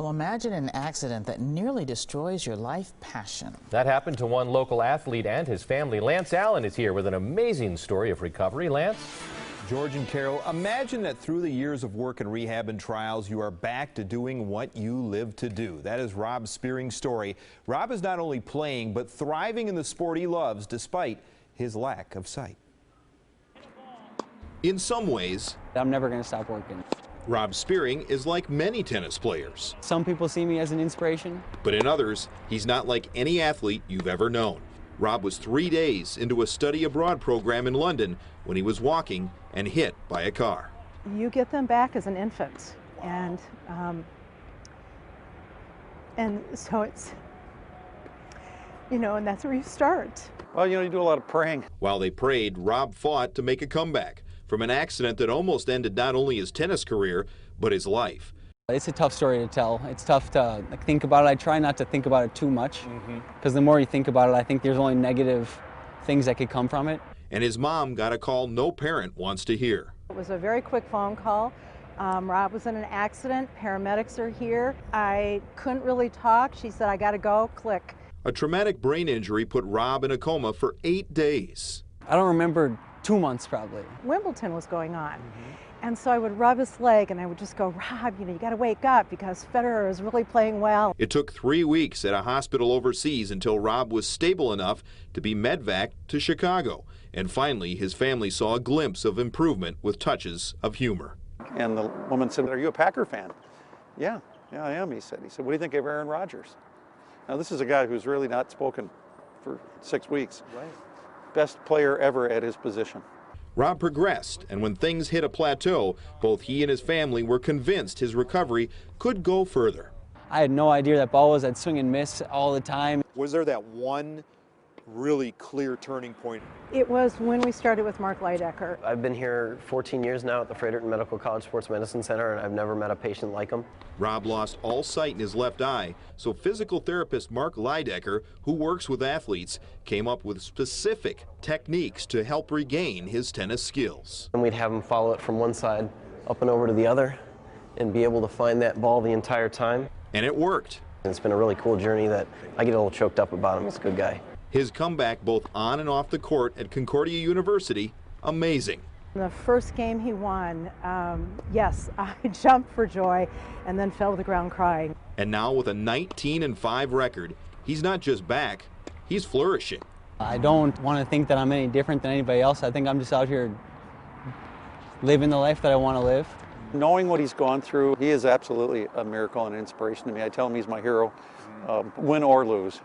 Well, imagine an accident that nearly destroys your life passion. That happened to one local athlete and his family. Lance Allen is here with an amazing story of recovery. Lance? George and Carol, imagine that through the years of work and rehab and trials, you are back to doing what you live to do. That is Rob Spiering's story. Rob is not only playing, but thriving in the sport he loves, despite his lack of sight. In some ways, I'm never going to stop working. Rob Spiering is like many tennis players. Some people see me as an inspiration. But in others, he's not like any athlete you've ever known. Rob was 3 days into a study abroad program in London when he was walking and hit by a car. You get them back as an infant, and so it's, and that's where you start. Well, you do a lot of praying. While they prayed, Rob fought to make a comeback from an accident that almost ended not only his tennis career, but his life. It's a tough story to tell. It's tough to think about it. I try not to think about it too much, because the more you think about it, I think there's only negative things that could come from it. And his mom got a call no parent wants to hear. It was a very quick phone call. Rob was in an accident. Paramedics are here. I couldn't really talk. She said, "I got to go." Click. A traumatic brain injury put Rob in a coma for 8 days. I don't remember 2 months probably. Wimbledon was going on. And so I would rub his leg and I would just go, "Rob, you got to wake up because Federer is really playing well." It took 3 weeks at a hospital overseas until Rob was stable enough to be medvaced to Chicago. And finally, his family saw a glimpse of improvement with touches of humor. And the woman said, "Are you a Packer fan?" Yeah, I am, he said. "What do you think of Aaron Rodgers?" Now, this is a guy who's really not spoken for 6 weeks. Right. Best player ever at his position. Rob progressed, and when things hit a plateau, both he and his family were convinced his recovery could go further. I had no idea that ball was at swing and miss all the time. Was there that one really clear turning point? It was when we started with Mark Leidecker. I've been here 14 years now at the Fredericton Medical College Sports Medicine Center, and I've never met a patient like him. Rob lost all sight in his left eye, so physical therapist Mark Leidecker, who works with athletes, came up with specific techniques to help regain his tennis skills. And we'd have him follow it from one side up and over to the other and be able to find that ball the entire time. And it worked. It's been a really cool journey that I get a little choked up about him. He's a good guy. His comeback both on and off the court at Concordia University, amazing. The first game he won, yes, I jumped for joy and then fell to the ground crying. And now with a 19-5 record, he's not just back, he's flourishing. I don't want to think that I'm any different than anybody else. I think I'm just out here living the life that I want to live. Knowing what he's gone through, he is absolutely a miracle and an inspiration to me. I tell him he's my hero, win or lose.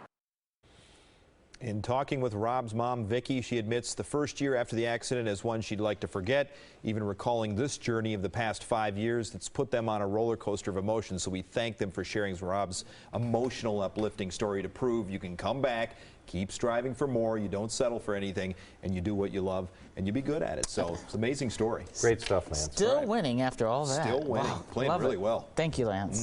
In talking with Rob's mom, Vicki, she admits the first year after the accident is one she'd like to forget, even recalling this journey of the past 5 years that's put them on a roller coaster of emotions. So we thank them for sharing Rob's emotional, uplifting story to prove you can come back, keep striving for more, you don't settle for anything, and you do what you love, and you be good at it. So it's an amazing story. Great stuff, Lance. Still winning after all that. Still winning. Wow, Playing really well. Thank you, Lance.